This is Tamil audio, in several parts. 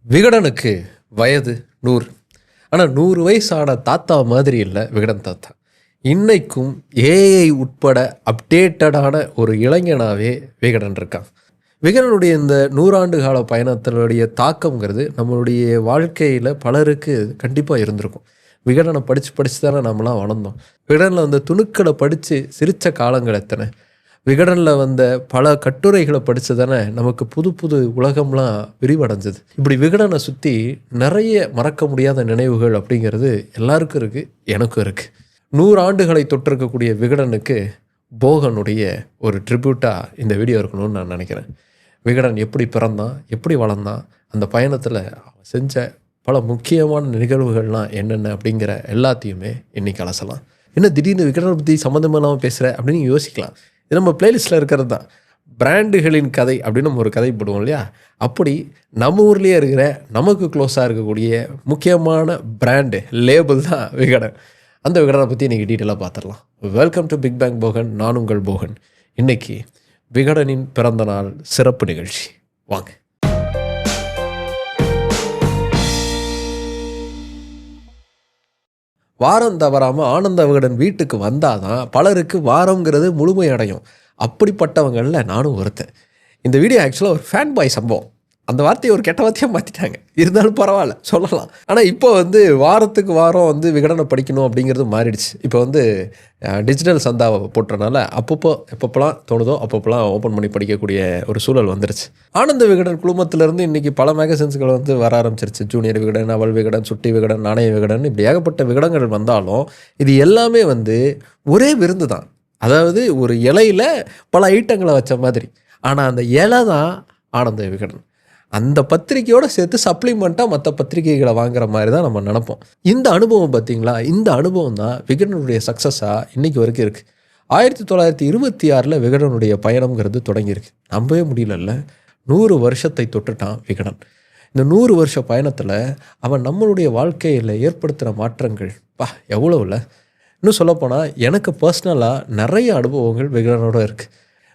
விகடனுக்கு வயது 100. ஆனால் 100 வயசான தாத்தா மாதிரி இல்லை விகடன் தாத்தா. இன்னைக்கும் ஏஐ உட்பட அப்டேட்டடான ஒரு இளைஞனாகவே விகடன் இருக்கான். விகடனுடைய இந்த 100 ஆண்டு கால பயணத்தினுடைய தாக்கங்கிறது நம்மளுடைய வாழ்க்கையில் பலருக்கு கண்டிப்பாக இருந்திருக்கும். விகடனை படித்து தானே நம்மளாம் வளர்ந்தோம். விகடனில் வந்து துணுக்களை படித்து சிரித்த காலங்கள் எத்தனை. விகடனில் வந்த பல கட்டுரைகளை படித்து தானே நமக்கு புது புது உலகம்லாம் விரிவடைஞ்சது. இப்படி விகடனை சுற்றி நிறைய மறக்க முடியாத நினைவுகள் அப்படிங்கிறது எல்லாருக்கும் இருக்குது, எனக்கும் இருக்குது. 100 ஆண்டுகளை தொட்டிருக்கக்கூடிய விகடனுக்கு போகனுடைய ஒரு ட்ரிபியூட்டாக இந்த வீடியோ இருக்கணும்னு நான் நினைக்கிறேன். விகடன் எப்படி பிறந்தான், எப்படி வளர்ந்தான், அந்த பயணத்தில் செஞ்ச பல முக்கியமான நிகழ்வுகள்லாம் என்னென்ன அப்படிங்கிற எல்லாத்தையுமே இன்றைக்கி அலசலாம். என்ன திடீர்னு விகடனை பற்றி சம்மந்தம் இல்லாமல் பேசுகிற அப்படின்னு யோசிக்கலாம். இது நம்ம பிளேலிஸ்ட்டில் இருக்கிறது தான். பிராண்டுகளின் கதை அப்படின்னு நம்ம ஒரு கதை போடுவோம் இல்லையா, அப்படி நம்ம ஊர்லேயே இருக்கிற நமக்கு க்ளோஸாக இருக்கக்கூடிய முக்கியமான பிராண்டு லேபிள் தான் விகடன். அந்த விகடனை பற்றி இன்றைக்கி டீட்டெயிலாக பார்த்துடலாம். Welcome to big bang Bogan. நான் உங்கள் போகன். இன்றைக்கி விகடனின் பிறந்த நாள் சிறப்பு நிகழ்ச்சி. வாங்க. வாரம் தவறாமல் ஆனந்த விகடன் வீட்டுக்கு வந்தால் தான் பலருக்கு வாரங்கிறது முழுமையடையும். அப்படிப்பட்டவங்களில் நானும் ஒருத்தன். இந்த வீடியோ ஆக்சுவலாக ஒரு ஃபேன் பாய் சம்பவம். அந்த வார்த்தையை ஒரு கெட்ட வார்த்தையாக மாற்றிட்டாங்க, இருந்தாலும் பரவாயில்ல சொல்லலாம். ஆனால் இப்போ வந்து வாரத்துக்கு வாரம் வந்து விகடனை படிக்கணும் அப்படிங்கிறது மாறிடுச்சு. இப்போ வந்து டிஜிட்டல் சந்தாவை போட்டுறனால எப்பப்போலாம் தோணுதோ அப்பப்போலாம் ஓப்பன் பண்ணி படிக்கக்கூடிய ஒரு சூழல் வந்துருச்சு. ஆனந்த விகடன் குழுமத்திலேருந்து இன்றைக்கி பல மேகசின்ஸ்கள் வந்து வர ஆரம்பிச்சிருச்சு. ஜூனியர் விகடன், அவள் விகடன், சுட்டி விகடன், நாணய விகடன், இப்படி ஏகப்பட்ட விகடங்கள் வந்தாலும் இது எல்லாமே வந்து ஒரே விருந்து தான். அதாவது ஒரு இலையில் பல ஐட்டங்களை வச்ச மாதிரி. ஆனால் அந்த இலை தான் ஆனந்த விகடன். அந்த பத்திரிக்கையோடு சேர்த்து சப்ளிமெண்ட்டாக மற்ற பத்திரிகைகளை வாங்குற மாதிரி தான் நம்ம நினைப்போம். இந்த அனுபவம் பார்த்திங்களா, இந்த அனுபவம் தான் விகடனுடைய சக்ஸஸாக இன்றைக்கி வரைக்கும் இருக்குது. 1926 விகடனுடைய பயணம்ங்கிறது தொடங்கியிருக்கு. நம்பவே முடியலல்ல, 100 வருஷத்தை தொட்டுட்டான் விகடன். இந்த 100 வருஷ பயணத்தில் அவன் நம்மளுடைய வாழ்க்கையில் ஏற்படுத்துகிற மாற்றங்கள் எவ்வளோ இல்லை. இன்னும் சொல்லப்போனால் எனக்கு பர்சனலாக நிறைய அனுபவங்கள் விகடனோடு இருக்குது.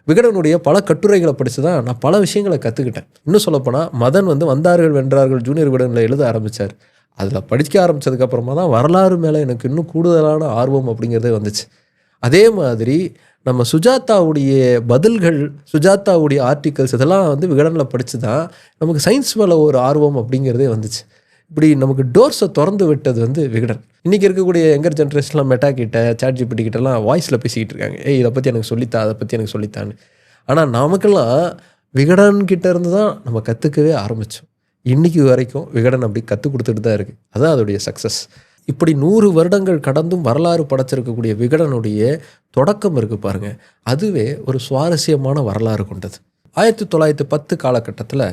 விகடனுடைய பல கட்டுரைகளை படித்து தான் நான் பல விஷயங்களை கற்றுக்கிட்டேன். இன்னும் சொல்லப்போனால் மதன் வந்து வந்தார்கள் வென்றார்கள் ஜூனியர் விகடனில் எழுத ஆரம்பித்தார். அதில் படிக்க ஆரம்பித்ததுக்கப்புறமா தான் வரலாறு மேலே எனக்கு இன்னும் கூடுதலான ஆர்வம் அப்படிங்கிறதே வந்துச்சு. அதே மாதிரி நம்ம சுஜாதாவுடைய பதில்கள், சுஜாதாவுடைய ஆர்டிகல்ஸ் இதெல்லாம் வந்து விகடனில் படித்து தான் நமக்கு சயின்ஸ் மேலே ஒரு ஆர்வம் அப்படிங்கிறதே வந்துச்சு. இப்படி நமக்கு டோர்ஸை திறந்து விட்டது வந்து விகடன். இன்றைக்கி இருக்கக்கூடிய யங்கர் ஜென்ரேஷன்லாம் மெட்டா கிட்ட, சாட் ஜிபிடி கிட்டலாம் வாய்ஸில் பேசிக்கிட்டு இருக்காங்க. இதை பற்றி எனக்கு சொல்லித்தா, அதை பற்றி எனக்கு சொல்லித்தான்னு. ஆனால் நமக்கெல்லாம் விகடன் கிட்ட இருந்து தான் நம்ம கற்றுக்கவே ஆரம்பித்தோம். இன்றைக்கி வரைக்கும் விகடன் அப்படி கற்றுக் கொடுத்துட்டு தான் இருக்குது. அதுதான் அதோடைய சக்ஸஸ். இப்படி 100 வருடங்கள் கடந்தும் வரலாறு படைச்சிருக்கக்கூடிய விகடனுடைய தொடக்கம் இருக்குது பாருங்கள், அதுவே ஒரு சுவாரஸ்யமான வரலாறு கொண்டது. 1910 காலகட்டத்தில்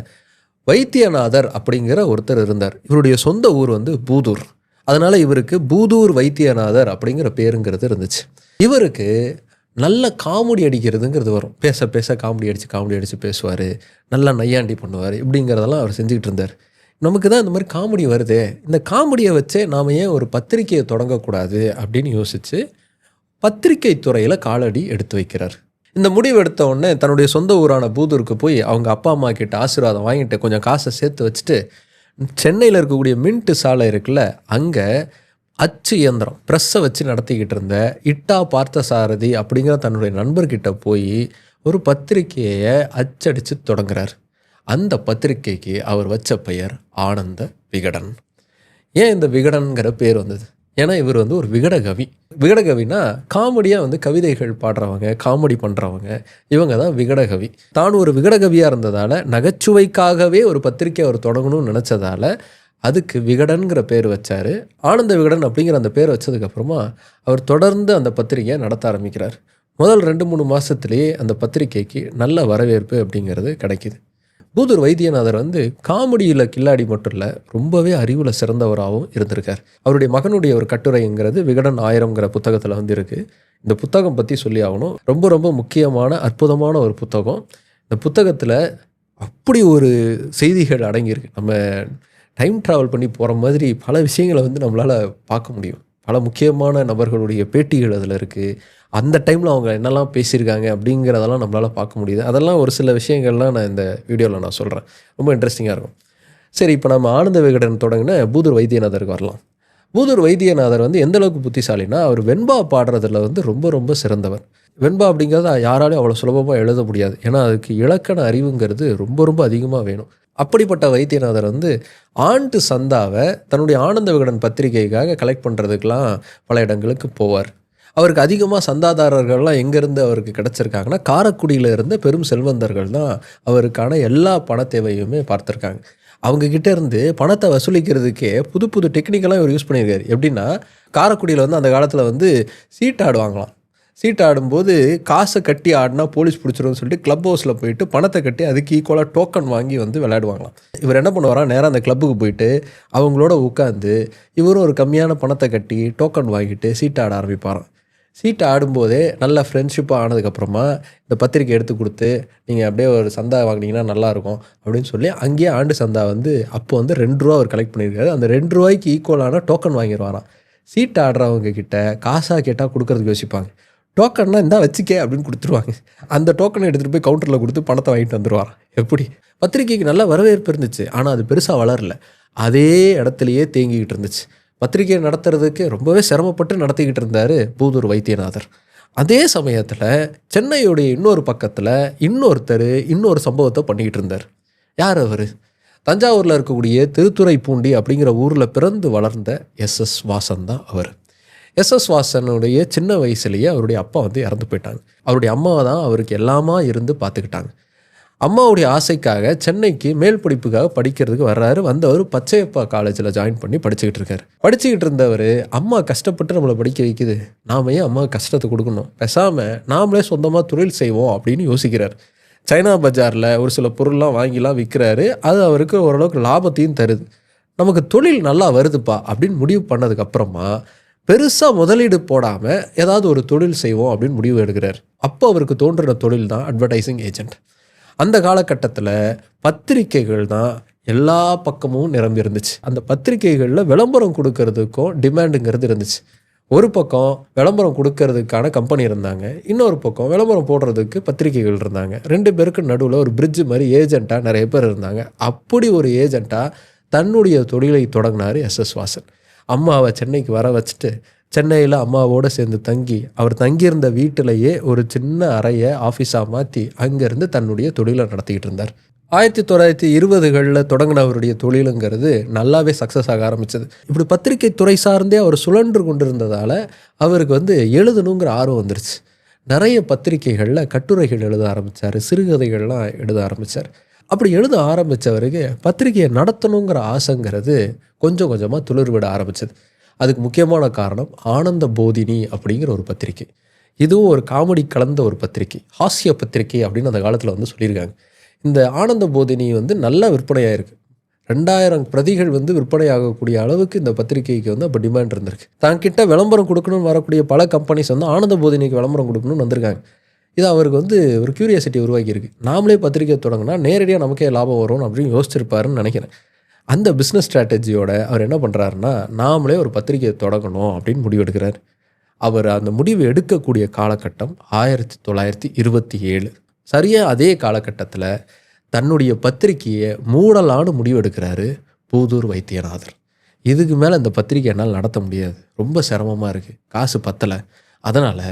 வைத்தியநாதர் அப்படிங்கிற ஒருத்தர் இருந்தார். இவருடைய சொந்த ஊர் வந்து பூதூர். அதனால் இவருக்கு பூதூர் வைத்தியநாதர் அப்படிங்கிற பேருங்கிறது இருந்துச்சு. இவருக்கு நல்ல காமெடி அடிக்கிறதுங்கிறது வரும். பேச பேச காமெடி அடித்து பேசுவார், நல்லா நையாண்டி பண்ணுவார். இப்படிங்கிறதெல்லாம் அவர் செஞ்சுக்கிட்டு இருந்தார். நமக்கு தான் இந்த மாதிரி காமெடி வருது, இந்த காமெடியை வச்சே நாம் ஏன் ஒரு பத்திரிக்கையை தொடங்கக்கூடாது அப்படின்னு யோசித்து பத்திரிகை துறையில் காலடி எடுத்து வைக்கிறார். இந்த முடிவு எடுத்த உடனே தன்னுடைய சொந்த ஊரான பூதூருக்கு போய் அவங்க அப்பா அம்மா கிட்ட ஆசீர்வாதம் வாங்கிட்டு கொஞ்சம் காசை சேர்த்து வச்சுட்டு சென்னையில் இருக்கக்கூடிய மின்ட்டு சாலை இருக்குல்ல, அங்கே அச்சு இயந்திரம் ப்ரெஸ்ஸை வச்சு நடத்திக்கிட்டு இருந்த இட்டா பார்த்தசாரதி அப்படிங்கிற தன்னுடைய நண்பர்கிட்ட போய் ஒரு பத்திரிகையை அச்சடித்து தொடங்குறார். அந்த பத்திரிகைக்கு அவர் வச்ச பெயர் ஆனந்த விகடன். ஏன் இந்த விகடன்கிற பேர் வந்தது? ஏன்னா இவர் வந்து ஒரு விகடகவி. விகடகவினா காமெடியாக வந்து கவிதைகள் பாடுறவங்க, காமெடி பண்ணுறவங்க, இவங்க தான் விகடகவி. தான் ஒரு விகடகவியாக இருந்ததால் நகைச்சுவைக்காகவே ஒரு பத்திரிக்கை அவர் தொடங்கணும்னு நினச்சதால் அதுக்கு விகடன்கிற பேர் வச்சார். ஆனந்த விகடன் அப்படிங்கிற அந்த பேர் வச்சதுக்கப்புறமா அவர் தொடர்ந்து அந்த பத்திரிக்கையை நடத்த ஆரம்பிக்கிறார். முதல் 2-3 மாதத்துலேயே அந்த பத்திரிக்கைக்கு நல்ல வரவேற்பு அப்படிங்கிறது கிடைக்கிது. பூதூர் வைத்தியநாதர் வந்து காமெடியில் கில்லாடி மட்டும் இல்லை, ரொம்பவே அறிவில் சிறந்தவராகவும் இருந்திருக்கார். அவருடைய மகனுடைய ஒரு கட்டுரைங்கிறது விகடன் 1000ங்கிற புத்தகத்தில் வந்து இருக்குது. இந்த புத்தகம் பற்றி சொல்லி ஆகணும். ரொம்ப ரொம்ப முக்கியமான அற்புதமான ஒரு புத்தகம். இந்த புத்தகத்தில் அப்படி ஒரு செய்திகள் அடங்கியிருக்கு. நம்ம டைம் ட்ராவல் பண்ணி போகிற மாதிரி பல விஷயங்களை வந்து நம்மளால் பார்க்க முடியும். பல முக்கியமான நபர்களுடைய பேட்டிகள் அதில் இருக்குது. அந்த டைமில் அவங்க என்னெல்லாம் பேசியிருக்காங்க அப்படிங்கிறதெல்லாம் நம்மளால் பார்க்க முடியுது. அதெல்லாம் ஒரு சில விஷயங்கள்லாம் நான் இந்த வீடியோவில் நான் சொல்கிறேன். ரொம்ப இன்ட்ரெஸ்டிங்காக இருக்கும். சரி, இப்போ நம்ம ஆனந்த விகடன் தொடங்கின பூதூர் வைத்தியநாதருக்கு வரலாம். பூதூர் வைத்தியநாதர் வந்து எந்த அளவுக்கு புத்திசாலின்னா, அவர் வெண்பா பாடுறதுல வந்து ரொம்ப ரொம்ப சிறந்தவர். வெண்பா அப்படிங்கிறத யாராலையும் அவ்வளோ சுலபமாக எழுத முடியாது. ஏன்னா அதுக்கு இலக்கண அறிவுங்கிறது ரொம்ப ரொம்ப அதிகமாக வேணும். அப்படிப்பட்ட வைத்தியநாதர் வந்து ஆண்டு சந்தாவை தன்னுடைய ஆனந்த விகடன் பத்திரிகைக்காக கலெக்ட் பண்ணுறதுக்கெலாம் பல இடங்களுக்கு போவார். அவருக்கு அதிகமாக சந்தாதாரர்கள்லாம் எங்கேருந்து அவருக்கு கிடச்சிருக்காங்கன்னா, காரைக்குடியில் இருந்த பெரும் செல்வந்தர்கள் தான் அவருக்கான எல்லா பண தேவையுமே பார்த்துருக்காங்க. அவங்கக்கிட்ட இருந்து பணத்தை வசூலிக்கிறதுக்கே புது புது டெக்னிக்கெல்லாம் இவர் யூஸ் பண்ணியிருக்காரு. எப்படின்னா, காரைக்குடியில் வந்து அந்த காலத்தில் வந்து சீட்டு ஆடுவாங்களாம். சீட்டு ஆடும்போது காசை கட்டி ஆடினா போலீஸ் பிடிச்சிரும்னு சொல்லிட்டு கிளப் ஹவுஸில் போயிட்டு பணத்தை கட்டி அதுக்கு ஈக்குவலாக டோக்கன் வாங்கி வந்து விளையாடுவாங்களாம். இவர் என்ன பண்ணுவாரா, நேராக அந்த கிளப்புக்கு போயிட்டு அவங்களோட உட்காந்து இவரும் ஒரு கம்மியான பணத்தை கட்டி டோக்கன் வாங்கிட்டு சீட்டு ஆட ஆரம்பிப்பாராம். சீட்டு ஆடும்போதே நல்ல ஃப்ரெண்ட்ஷிப்பாக ஆனதுக்கப்புறமா இந்த பத்திரிக்கை எடுத்து கொடுத்து நீங்கள் அப்படியே ஒரு சந்தா வாங்கினீங்கன்னா நல்லாயிருக்கும் அப்படின்னு சொல்லி அங்கேயே ஆண்டு சந்தா வந்து அப்போ வந்து ₹2 அவர் கலெக்ட் பண்ணியிருக்காரு. அந்த ₹2க்கு ஈக்குவலான டோக்கன் வாங்கிடுவாராம். சீட்டு ஆடுறவங்க கிட்ட காசாக கேட்டால் கொடுக்கறதுக்கு யோசிப்பாங்க. டோக்கன்னா இந்தா வச்சுக்கே அப்படின்னு கொடுத்துருவாங்க. அந்த டோக்கனை எடுத்துகிட்டு போய் கவுண்டரில் கொடுத்து பணத்தை வாங்கிட்டு வந்துடுவாராம். எப்படி பத்திரிக்கைக்கு நல்ல வரவேற்பு இருந்துச்சு, ஆனால் அது பெருசாக வளரல. அதே இடத்துலையே தேங்கிக்கிட்டு இருந்துச்சு. பத்திரிகையை நடத்துறதுக்கு ரொம்பவே சிரமப்பட்டு நடத்திக்கிட்டு இருந்தார் பூதூர் வைத்தியநாதர். அதே சமயத்தில் சென்னையுடைய இன்னொரு பக்கத்தில் இன்னொருத்தர் இன்னொரு சம்பவத்தை பண்ணிக்கிட்டு இருந்தார். யார் அவர்? தஞ்சாவூரில் இருக்கக்கூடிய திருத்துறைப்பூண்டி அப்படிங்கிற ஊரில் பிறந்து வளர்ந்த எஸ்எஸ் வாசன் தான் அவர். எஸ்எஸ் வாசனுடைய சின்ன வயசுலேயே அவருடைய அப்பா வந்து இறந்து போயிட்டாங்க. அவருடைய அம்மாவை தான் அவருக்கு எல்லாமா இருந்து பார்த்துக்கிட்டாங்க. அம்மாவுடைய ஆசைக்காக சென்னைக்கு மேல் படிப்புக்காக படிக்கிறதுக்கு வர்றாரு. வந்தவர் பச்சையப்பா காலேஜில் ஜாயின் பண்ணி படிச்சுக்கிட்டு இருக்காரு. படிச்சுக்கிட்டு இருந்தவர், அம்மா கஷ்டப்பட்டு நம்மளை படிக்க வைக்குது, நாம ஏன் அம்மா கஷ்டத்தை கொடுக்கணும், பேசாமல் நாமளே சொந்தமாக தொழில் செய்வோம் அப்படின்னு யோசிக்கிறார். சைனா பஜாரில் ஒரு சில பொருள்லாம் வாங்கிலாம் விற்கிறாரு. அது அவருக்கு ஓரளவுக்கு லாபத்தையும் தருது. நமக்கு தொழில் நல்லா வருதுப்பா அப்படின்னு முடிவு பண்ணதுக்கப்புறமா பெருசாக முதலீடு போடாமல் ஏதாவது ஒரு தொழில் செய்வோம் அப்படின்னு முடிவு எடுக்கிறார். அப்போ அவருக்கு தோன்றுற தொழில் தான் அட்வர்டைசிங் ஏஜென்ட். அந்த காலகட்டத்தில் பத்திரிக்கைகள் தான் எல்லா பக்கமும் நிரம்பி இருந்துச்சு. அந்த பத்திரிக்கைகளில் விளம்பரம் கொடுக்கறதுக்கும் டிமாண்டுங்கிறது இருந்துச்சு. ஒரு பக்கம் விளம்பரம் கொடுக்கறதுக்கான கம்பெனி இருந்தாங்க, இன்னொரு பக்கம் விளம்பரம் போடுறதுக்கு பத்திரிக்கைகள் இருந்தாங்க. 2 பேருக்கு நடுவில் ஒரு பிரிட்ஜ் மாதிரி ஏஜெண்ட்டாக நிறைய பேர் இருந்தாங்க. அப்படி ஒரு ஏஜெண்ட்டாக தன்னுடைய தொழிலை தொடங்கினார் எஸ்எஸ் வாசன். அம்மாவை சென்னைக்கு வர வச்சுட்டு சென்னையில் அம்மாவோடு சேர்ந்து தங்கி அவர் தங்கியிருந்த வீட்டிலேயே ஒரு சின்ன அறையை ஆஃபீஸாக மாற்றி அங்கேருந்து தன்னுடைய தொழிலை நடத்திக்கிட்டு இருந்தார். 1920களில் தொடங்கின அவருடைய தொழிலுங்கிறது நல்லாவே சக்ஸஸ் ஆக ஆரம்பித்தது. இப்படி பத்திரிகை துறை சார்ந்தே அவர் சுழன்று கொண்டிருந்ததால் அவருக்கு வந்து எழுதணுங்கிற ஆர்வம் வந்துருச்சு. நிறைய பத்திரிகைகளில் கட்டுரைகள் எழுத ஆரம்பித்தார், சிறுகதைகள்லாம் எழுத ஆரம்பித்தார். அப்படி எழுத ஆரம்பித்தவருக்கு பத்திரிகையை நடத்தணுங்கிற ஆசைங்கிறது கொஞ்சம் கொஞ்சமாக துளிர்விட ஆரம்பித்தது. அதுக்கு முக்கியமான காரணம் ஆனந்த போதினி அப்படிங்கிற ஒரு பத்திரிகை. இதுவும் ஒரு காமெடி கலந்த ஒரு பத்திரிகை, ஹாஸ்ய பத்திரிகை அப்படின்னு அந்த காலத்தில் வந்து சொல்லியிருக்காங்க. இந்த ஆனந்த போதினி வந்து நல்ல விற்பனையாக இருக்குது. 2000 பிரதிகள் வந்து விற்பனையாகக்கூடிய அளவுக்கு இந்த பத்திரிகைக்கு வந்து அப்போ டிமாண்ட் இருந்திருக்கு. தான்கிட்ட விளம்பரம் கொடுக்கணும்னு வரக்கூடிய பல கம்பெனிஸ் வந்து ஆனந்த போதினிக்கு விளம்பரம் கொடுக்கணும்னு வந்திருக்காங்க. இது அவருக்கு வந்து ஒரு க்யூரியாசிட்டி உருவாக்கியிருக்கு. நாமளே பத்திரிக்கை தொடங்கினா நேரடியாக நமக்கே லாபம் வரும் அப்படின்னு யோசிச்சிருப்பாருன்னு நினைக்கிறேன். அந்த பிஸ்னஸ் ஸ்ட்ராட்டஜியோட அவர் என்ன பண்ணுறாருன்னா, நாமளே ஒரு பத்திரிகையை தொடங்கணும் அப்படின்னு முடிவெடுக்கிறார். அவர் அந்த முடிவு எடுக்கக்கூடிய காலகட்டம் 1927. சரியாக அதே காலகட்டத்தில் தன்னுடைய பத்திரிகையை மூடலான்னு முடிவெடுக்கிறாரு பூதூர் வைத்தியநாதர். இதுக்கு மேலே இந்த பத்திரிகை என்னால் நடத்த முடியாது, ரொம்ப சிரமமாக இருக்குது, காசு பத்தலை, அதனால்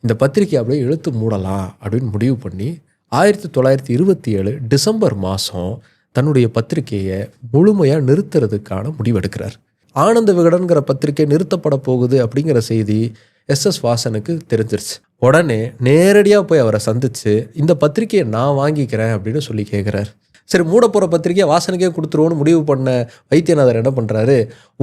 இந்த பத்திரிக்கை அப்படியே இழுத்து மூடலாம் அப்படின்னு முடிவு பண்ணி 1927 டிசம்பர் மாதம் தன்னுடைய பத்திரிகையை முழுமையாக நிறுத்துறதுக்கான முடிவெடுக்கிறார். ஆனந்த விகடன்கிற பத்திரிகை நிறுத்தப்பட போகுது அப்படிங்கிற செய்தி எஸ்எஸ் வாசனுக்கு தெரிஞ்சிருச்சு. உடனே நேரடியாக போய் அவரை சந்தித்து இந்த பத்திரிகையை நான் வாங்கிக்கிறேன் அப்படின்னு சொல்லி கேட்குறாரு. சரி, மூட போகிற பத்திரிக்கையை வாசனுக்கே கொடுத்துருவோன்னு முடிவு பண்ண வைத்தியநாதர் என்ன பண்ணுறாரு,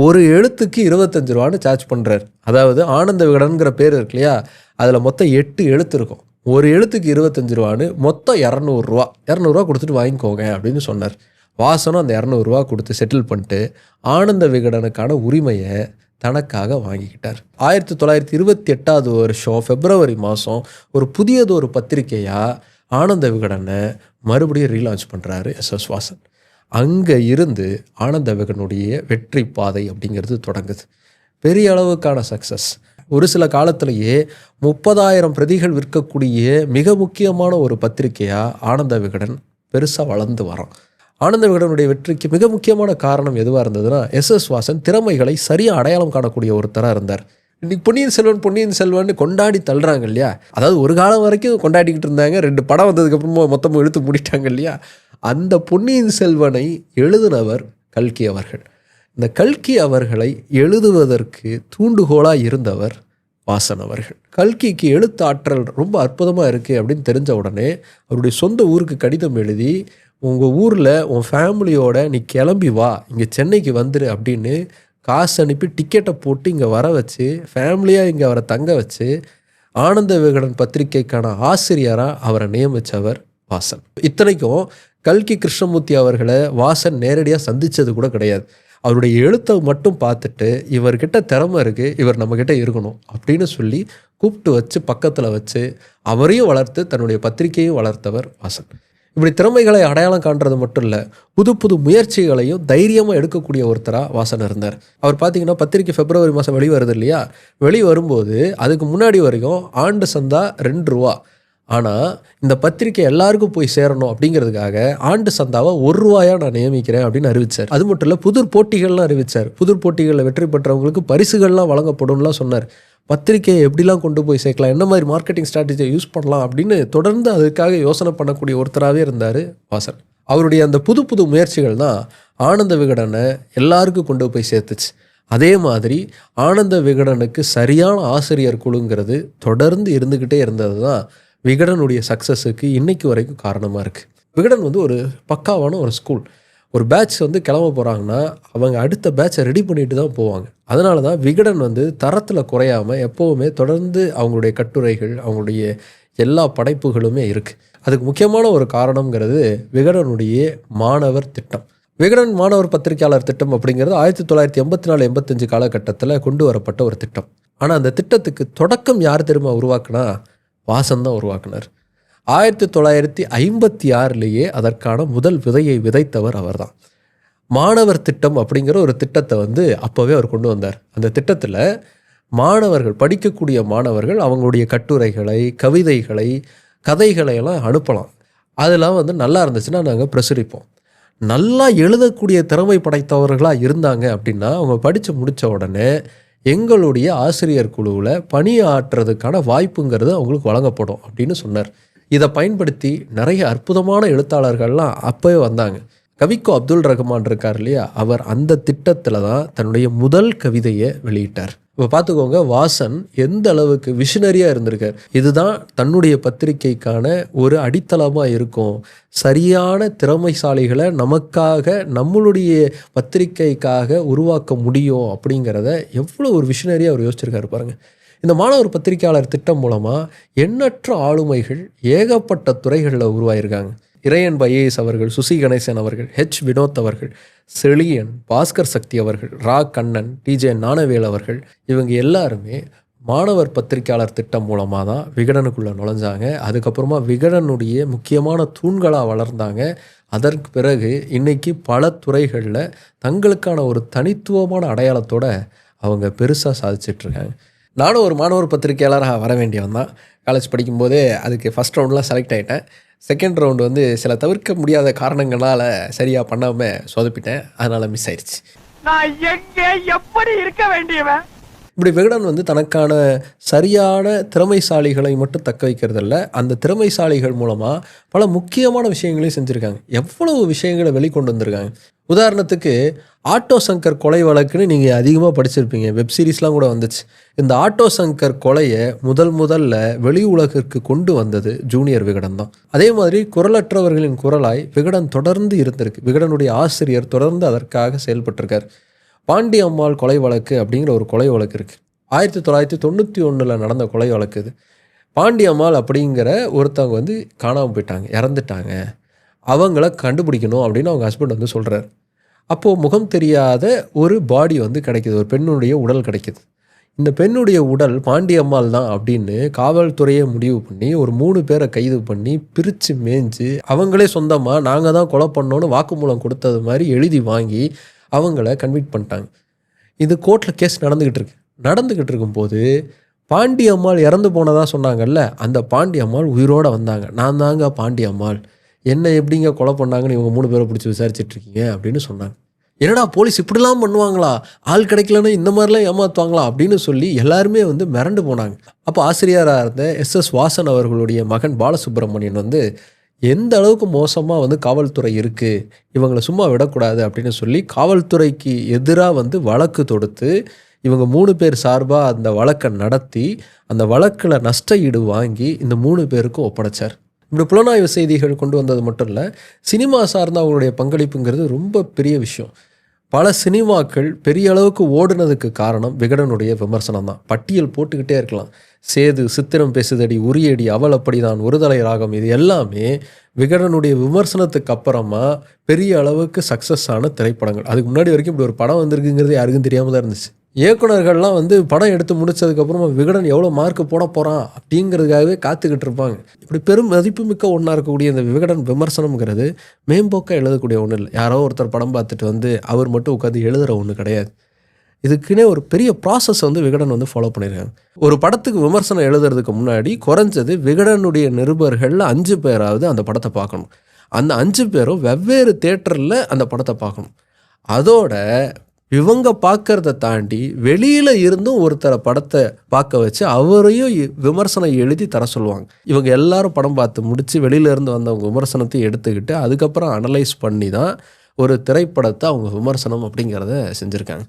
ஒரு எழுத்துக்கு 25 ரூபான்னு சார்ஜ் பண்ணுறாரு. அதாவது ஆனந்த விகடன்கிற பேர் இருக்கு இல்லையா, அதில் மொத்தம் 8 எழுத்து இருக்கும். ஒரு எழுத்துக்கு 25 ரூபான்னு மொத்தம் 200 ரூபா கொடுத்துட்டு வாங்கிக்கோங்க அப்படின்னு சொன்னார். வாசனும் அந்த 200 ரூபா கொடுத்து செட்டில் பண்ணிட்டு ஆனந்த விகடனுக்கான உரிமையை தனக்காக வாங்கிக்கிட்டார். 1928 வருஷம் பிப்ரவரி மாதம் ஒரு புதியதொரு பத்திரிகையாக ஆனந்த விகடனை மறுபடியும் ரீலான்ச் பண்ணுறாரு எஸ்எஸ் வாசன். அங்கே இருந்து ஆனந்த விகடனுடைய வெற்றி பாதை அப்படிங்கிறது தொடங்குது. பெரிய அளவுக்கான சக்ஸஸ். ஒரு சில காலத்திலேயே 30,000 பிரதிகள் விற்கக்கூடிய மிக முக்கியமான ஒரு பத்திரிகையாக ஆனந்த விகடன் பெருசாக வளர்ந்து வரோம். ஆனந்த விகடனுடைய வெற்றிக்கு மிக முக்கியமான காரணம் எதுவாக இருந்ததுன்னா, எஸ்.எஸ். வாசன் திறமைகளை சரியாக அடையாளம் காணக்கூடிய ஒருத்தராக இருந்தார். இன்னைக்கு பொன்னியின் செல்வன் கொண்டாடி தள்ளுறாங்க இல்லையா, அதாவது ஒரு காலம் வரைக்கும் கொண்டாடிக்கிட்டு இருந்தாங்க, 2 படம் வந்ததுக்கப்புறமா மொத்தமாக இழுத்து முடிட்டாங்க இல்லையா. அந்த பொன்னியின் செல்வனை எழுதினவர் கல்கி அவர்கள். இந்த கல்கி அவர்களை எழுதுவதற்கு தூண்டுகோலாக இருந்தவர் வாசன் அவர்கள். கல்கிக்கு எழுத்தாற்றல் ரொம்ப அற்புதமாக இருக்குது அப்படின்னு தெரிஞ்ச உடனே அவருடைய சொந்த ஊருக்கு கடிதம் எழுதி, உங்கள் ஊரில் உன் ஃபேமிலியோட நீ கிளம்பி வா, இங்கே சென்னைக்கு வந்துடு அப்படின்னு காசு அனுப்பி டிக்கெட்டை போட்டு இங்கே வர வச்சு ஃபேமிலியாக இங்கே அவரை தங்க வச்சு ஆனந்த விகடன் பத்திரிகைக்கான ஆசிரியராக அவரை நியமித்தவர் வாசன். இத்தனைக்கும் கல்கி கிருஷ்ணமூர்த்தி அவர்களை வாசன் நேரடியாக சந்தித்தது கூட கிடையாது. அவருடைய எழுத்தை மட்டும் பார்த்துட்டு இவர்கிட்ட திறமை இருக்குது, இவர் நம்மக்கிட்ட இருக்கணும் அப்படின்னு சொல்லி கூப்பிட்டு வச்சு பக்கத்தில் வச்சு அவரையும் வளர்த்து தன்னுடைய பத்திரிகையும் வளர்த்தவர் வாசன். இப்படி திறமைகளை அடையாளம் காண்றது மட்டும் இல்லை, புது புது முயற்சிகளையும் தைரியமாக எடுக்கக்கூடிய ஒருத்தராக வாசன் இருந்தார். அவர் பார்த்தீங்கன்னா பத்திரிக்கை February மாதம் வெளிவருது இல்லையா, வெளிவரும்போது அதுக்கு முன்னாடி வரைக்கும் ஆண்டு சந்தா 2 ரூபா. ஆனால் இந்த பத்திரிக்கை எல்லாருக்கும் போய் சேரணும் அப்படிங்கிறதுக்காக ஆண்டு சந்தாவை 1 ரூபாயாக நான் நியமிக்கிறேன் அப்படின்னு அறிவித்தார். அது மட்டும் இல்லை, புதிர் போட்டிகள்லாம் அறிவித்தார். புதிர் போட்டிகளில் வெற்றி பெற்றவங்களுக்கு பரிசுகள்லாம் வழங்கப்படும்லாம் சொன்னார். பத்திரிக்கையை எப்படிலாம் கொண்டு போய் சேர்க்கலாம், என்ன மாதிரி மார்க்கெட்டிங் ஸ்ட்ராட்டஜியை யூஸ் பண்ணலாம் அப்படின்னு தொடர்ந்து அதுக்காக யோசனை பண்ணக்கூடிய ஒருத்தராகவே இருந்தார் வாசன். அவருடைய அந்த புது புது முயற்சிகள் தான் ஆனந்த விகடனை எல்லாருக்கும் கொண்டு போய் சேர்த்துச்சு. அதே மாதிரி ஆனந்த விகடனுக்கு சரியான ஆசிரியர் குழுங்கிறது தொடர்ந்து இருந்துக்கிட்டே இருந்தது தான் விகடனுடைய சக்ஸஸுக்கு இன்றைக்கு வரைக்கும் காரணமாக இருக்குது. விகடன் ஒரு பக்காவான ஒரு ஸ்கூல். ஒரு பேட்ச் கிளம்ப போகிறாங்கன்னா அவங்க அடுத்த பேட்சை ரெடி பண்ணிட்டு தான் போவாங்க. அதனால தான் விகடன் தரத்தில் குறையாமல் எப்போவுமே தொடர்ந்து அவங்களுடைய கட்டுரைகள், அவங்களுடைய எல்லா படைப்புகளுமே இருக்குது. அதுக்கு முக்கியமான ஒரு காரணங்கிறது விகடனுடைய மாணவர் திட்டம். விகடன் மாணவர் பத்திரிகையாளர் திட்டம் அப்படிங்கிறது 1984-85 காலகட்டத்தில் கொண்டு வரப்பட்ட ஒரு திட்டம். ஆனால் அந்த திட்டத்துக்கு தொடக்கம் யார் தெரியுமா உருவாக்குனா, வாசன் தான் உருவாக்குனார். 1956 அதற்கான முதல் விதையை விதைத்தவர் அவர் தான். மாணவர் திட்டம் அப்படிங்கிற ஒரு திட்டத்தை அப்போவே அவர் கொண்டு வந்தார். அந்த திட்டத்தில் மாணவர்கள், படிக்கக்கூடிய மாணவர்கள் அவங்களுடைய கட்டுரைகளை, கவிதைகளை, கதைகளை எல்லாம் அனுப்பலாம். அதெல்லாம் நல்லா இருந்துச்சுன்னா நாங்கள் பிரசுரிப்போம். நல்லா எழுதக்கூடிய திறமை படைத்தவர்களாக இருந்தாங்க அப்படின்னா அவங்க படித்து முடித்த உடனே எங்களுடைய ஆசிரியர் குழுவில் பணியாற்றுறதுக்கான வாய்ப்புங்கிறது அவங்களுக்கு வழங்கப்படும் அப்படின்னு சொன்னார். இதை பயன்படுத்தி நிறைய அற்புதமான எழுத்தாளர்கள்லாம் அப்போவே வந்தாங்க. கவிக்கோ அப்துல் ரஹ்மான் இருக்கார் இல்லையா, அவர் அந்த திட்டத்தில் தான் தன்னுடைய முதல் கவிதையை வெளியிட்டார். இப்போ பார்த்துக்கோங்க, வாசன் எந்த அளவுக்கு விஷனரியாக இருந்திருக்கார். இதுதான் தன்னுடைய பத்திரிகைக்கான ஒரு அடித்தளமாக இருக்கும். சரியான திறமைசாலிகளை நமக்காக, நம்மளுடைய பத்திரிகைக்காக உருவாக்க முடியும் அப்படிங்கிறத எவ்வளோ ஒரு விஷனரியாக அவர் யோசிச்சிருக்காரு பாருங்கள். இந்த மாணவர் பத்திரிகையாளர் திட்டம் மூலமாக எண்ணற்ற ஆளுமைகள் ஏகப்பட்ட துறைகளில் உருவாயிருக்காங்க. இறையன் ஐஏஎஸ் அவர்கள், சுசி கணேசன் அவர்கள், H. வினோத் அவர்கள், செழியன், பாஸ்கர் சக்தி அவர்கள், ரா கண்ணன், TJ ஞானவேல் அவர்கள், இவங்க எல்லாருமே மாணவர் பத்திரிகையாளர் திட்டம் மூலமாக தான் விகடனுக்குள்ளே நுழைஞ்சாங்க. அதுக்கப்புறமா விகடனுடைய முக்கியமான தூண்களாக வளர்ந்தாங்க. அதற்கு பிறகு இன்றைக்கி பல துறைகளில் தங்களுக்கான ஒரு தனித்துவமான அடையாளத்தோடு அவங்க பெருசாக சாதிச்சிட்ருக்காங்க. நானும் ஒரு மாணவர் பத்திரிகையாளராக வர வேண்டியவன் தான். காலேஜ் படிக்கும்போதே அதுக்கு ஃபஸ்ட் ரவுண்டில் செலக்ட் ஆகிட்டேன். செகண்ட் ரவுண்டு சில தவிர்க்க முடியாத காரணங்களால் சரியாக பண்ணாமல் சொதப்பிட்டேன். அதனால் மிஸ் ஆயிடுச்சு. நான் எங்கே எப்படி இருக்க வேண்டியவன். இப்படி விகடன் தனக்கான சரியான திறமைசாலிகளை மட்டும் தக்க வைக்கிறதில்ல, அந்த திறமைசாலிகள் மூலமாக பல முக்கியமான விஷயங்களையும் செஞ்சுருக்காங்க. எவ்வளவு விஷயங்களை வெளிக்கொண்டு வந்திருக்காங்க. உதாரணத்துக்கு ஆட்டோ சங்கர் கொலை வழக்குன்னு நீங்கள் அதிகமாக படிச்சிருப்பீங்க, வெப்சீரிஸ்லாம் கூட வந்துச்சு. இந்த ஆட்டோ சங்கர் கொலையை முதல்ல வெளி உலகிற்கு கொண்டு வந்தது ஜூனியர் விகடன் தான். அதே மாதிரி குரலற்றவர்களின் குரலாய் விகடன் தொடர்ந்து இருந்திருக்கு. விகடனுடைய ஆசிரியர் தொடர்ந்து அதற்காக செயல்பட்டிருக்கார். பாண்டி அம்மாள் கொலை வழக்கு அப்படிங்கிற ஒரு கொலை வழக்கு இருக்குது. 1991 நடந்த கொலை வழக்கு இது. பாண்டி அம்மாள் அப்படிங்கிற ஒருத்தவங்க காணாமல் போயிட்டாங்க, இறந்துட்டாங்க. அவங்கள கண்டுபிடிக்கணும் அப்படின்னு அவங்க ஹஸ்பண்ட் சொல்கிறார். அப்போது முகம் தெரியாத ஒரு பாடி கிடைக்கிது, ஒரு பெண்ணுடைய உடல் கிடைக்கிது. இந்த பெண்ணுடைய உடல் பாண்டி அம்மாள் தான் அப்படின்னு காவல்துறையை முடிவு பண்ணி ஒரு 3 பேரை கைது பண்ணி பிரித்து மேய்ஞ்சு அவங்களே சொந்தமாக நாங்கள் தான் கொலை பண்ணோன்னு வாக்குமூலம் கொடுத்தது மாதிரி எழுதி வாங்கி அவங்கள கன்விக்ட் பண்ணிட்டாங்க. இது கோர்ட்டில் கேஸ் நடந்துக்கிட்டு இருக்கும்போது பாண்டி அம்மாள் இறந்து போனதாக சொன்னாங்கல்ல, அந்த பாண்டி அம்மாள் உயிரோடு வந்தாங்க. நான் தாங்க பாண்டி அம்மாள், என்ன எப்படிங்க கொலை பண்ணாங்கன்னு இவங்க 3 பேரை பிடிச்சி விசாரிச்சுட்டு இருக்கீங்க அப்படின்னு சொன்னாங்க. என்னடா போலீஸ் இப்படிலாம் பண்ணுவாங்களா, ஆள் கிடைக்கலன்னா இந்த மாதிரிலாம் ஏமாற்றுவாங்களா அப்படின்னு சொல்லி எல்லாருமே வந்து மிரண்டு போனாங்க. அப்போ ஆசிரியராக இருந்த எஸ்.எஸ். வாசன் அவர்களுடைய மகன் பாலசுப்ரமணியன் வந்து எந்த அளவுக்கு மோசமாக வந்து காவல்துறை இருக்குது, இவங்களை சும்மா விடக்கூடாது அப்படின்னு சொல்லி காவல்துறைக்கு எதிராக வந்து வழக்கு தொடுத்து இவங்க 3 பேர் சார்பாக அந்த வழக்கை நடத்தி அந்த வழக்கில் நஷ்ட ஈடு வாங்கி இந்த 3 பேருக்கும் ஒப்படைச்சார். இப்படி புலனாய்வு செய்திகள் கொண்டு வந்தது மட்டும் இல்லை, சினிமா சார்ந்த அவங்களுடைய பங்களிப்புங்கிறது ரொம்ப பெரிய விஷயம். பல சினிமாக்கள் பெரிய அளவுக்கு ஓடுனதுக்கு காரணம் விகடனுடைய விமர்சனம் தான். பட்டியல் போட்டுக்கிட்டே இருக்கலாம். சேது, சித்திரம் பேசுதடி, உரியடி, அவள் அப்படிதான், ஒருதலை ராகம், இது எல்லாமே விகடனுடைய விமர்சனத்துக்கு அப்புறமா பெரிய அளவுக்கு சக்ஸஸ் ஆன திரைப்படங்கள். அதுக்கு முன்னாடி வரைக்கும் இப்படி ஒரு படம் வந்திருக்குங்கிறது யாருக்கும் தெரியாமல் தான் இருந்துச்சு. இயக்குனர்கள்லாம் வந்து படம் எடுத்து முடித்ததுக்கப்புறமா விகடன் எவ்வளோ மார்க் போட போகிறான் அப்படிங்கிறதுக்காகவே காத்துக்கிட்டு இருப்பாங்க. இப்படி பெரும் மதிப்புமிக்க ஒன்றா இருக்கக்கூடிய இந்த விகடன் விமர்சனம்ங்கிறது மேம்போக்காக எழுதக்கூடிய ஒன்றும் இல்லை. யாரோ ஒருத்தர் படம் பார்த்துட்டு வந்து அவர் மட்டும் உட்காந்து எழுதுகிற ஒன்று கிடையாது. இதுக்குன்னே ஒரு பெரிய ப்ராசஸ் வந்து விகடன் வந்து ஃபாலோ பண்ணியிருக்காங்க. ஒரு படத்துக்கு விமர்சனம் எழுதுறதுக்கு முன்னாடி குறைஞ்சது விகடனுடைய நிருபர்களில் 5 பேராவது அந்த படத்தை பார்க்கணும். அந்த 5 பேரும் வெவ்வேறு தியேட்டரில் அந்த படத்தை பார்க்கணும். அதோட இவங்க பார்க்கறத தாண்டி வெளியில் இருந்தும் ஒருத்தரை படத்தை பார்க்க வச்சு அவரையும் விமர்சனம் எழுதி தர சொல்லுவாங்க. இவங்க எல்லாரும் படம் பார்த்து முடித்து வெளியிலேருந்து வந்தவங்க விமர்சனத்தையும் எடுத்துக்கிட்டு அதுக்கப்புறம் அனலைஸ் பண்ணி தான் ஒரு திரைப்படத்தை அவங்க விமர்சனம் அப்படிங்கிறத செஞ்சுருக்காங்க.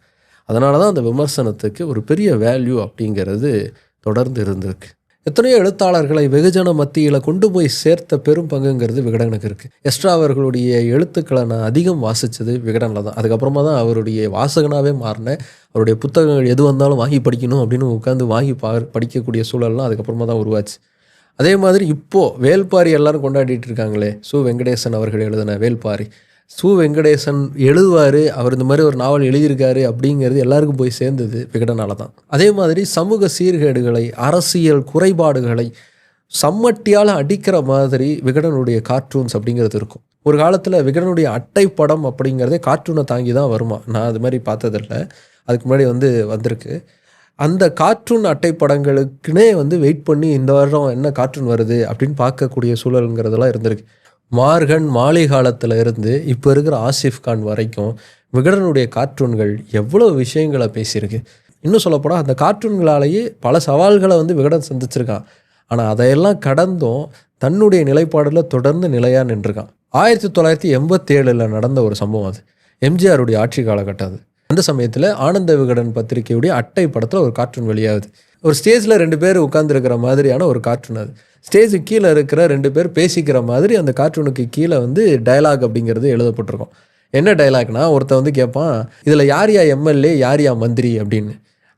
அதனால தான் அந்த விமர்சனத்துக்கு ஒரு பெரிய வேல்யூ அப்படிங்கிறது தொடர்ந்து இருந்திருக்கு. எத்தனையோ எழுத்தாளர்களை வெகுஜன மத்தியில் கொண்டு போய் சேர்த்த பெரும் பங்குங்கிறது விகடனுக்கு இருக்குது. எஸ்ட்ரா அவர்களுடைய எழுத்துக்களை நான் அதிகம் வாசித்தது விகடனில் தான். அதுக்கப்புறமா தான் அவருடைய வாசகனாகவே மாறினேன். அவருடைய புத்தகங்கள் எது வந்தாலும் வாங்கி படிக்கணும் அப்படின்னு உட்காந்து வாங்கி படிக்கக்கூடிய சூழல்லாம் அதுக்கப்புறமா தான் உருவாச்சு. அதே மாதிரி இப்போது வேல்பாரி எல்லோரும் கொண்டாடிட்டு இருக்காங்களே, சு. வெங்கடேசன் அவர்கள் எழுதின வேல்பாரி. சு. வெங்கடேசன் எழுதுவார், அவர் இந்த மாதிரி ஒரு நாவல் எழுதியிருக்காரு அப்படிங்கிறது எல்லாருக்கும் போய் சேர்ந்தது விகடனால தான். அதே மாதிரி சமூக சீர்கேடுகளை, அரசியல் குறைபாடுகளை சம்மட்டியால் அடிக்கிற மாதிரி விகடனுடைய கார்ட்டூன்ஸ் அப்படிங்கிறது இருக்கும். ஒரு காலத்தில் விகடனுடைய அட்டைப்படம் அப்படிங்கிறதே கார்ட்டூனை தாங்கி தான் வருமா. நான் அது மாதிரி பார்த்ததில்லை, அதுக்கு முன்னாடி வந்திருக்கு. அந்த கார்ட்டூன் அட்டைப்படங்களுக்குன்னே வந்து வெயிட் பண்ணி இந்த வாரம் என்ன கார்ட்டூன் வருது அப்படின்னு பார்க்கக்கூடிய சூழலுங்கிறதெல்லாம் இருந்திருக்கு. மார்கன், மாலை காலத்தில் இருந்து இப்போ இருக்கிற ஆசிஃப் கான் வரைக்கும் விகடனுடைய கார்ட்டூன்கள் எவ்வளோ விஷயங்களை பேசியிருக்கு. இன்னும் சொல்லப்போனால் அந்த கார்ட்டூன்களாலேயே பல சவால்களை வந்து விகடன் சந்திச்சிருக்கான். ஆனால் அதையெல்லாம் கடந்தும் தன்னுடைய நிலைப்பாடில் தொடர்ந்து நிலையாக நின்றுருக்கான். 1987 நடந்த ஒரு சம்பவம் அது. எம்ஜிஆருடைய ஆட்சி காலகட்டம் அது. அந்த சமயத்தில் ஆனந்த விகடன் பத்திரிகையுடைய அட்டை படத்தில் ஒரு கார்ட்டூன் வெளியாகுது. ஒரு ஸ்டேஜில் 2 பேர் உட்காந்துருக்கிற மாதிரியான ஒரு கார்ட்டூன் அது. ஸ்டேஜுக்கு கீழே இருக்கிற 2 பேர் பேசிக்கிற மாதிரி அந்த கார்ட்டூனுக்கு கீழே வந்து டைலாக் அப்படிங்கிறது எழுதப்பட்டிருக்கும். என்ன டைலாக்னா, ஒருத்தன் வந்து கேட்பான், இதில் யார் யா எம்எல்ஏ, யார் யா மந்திரி அப்படின்னு.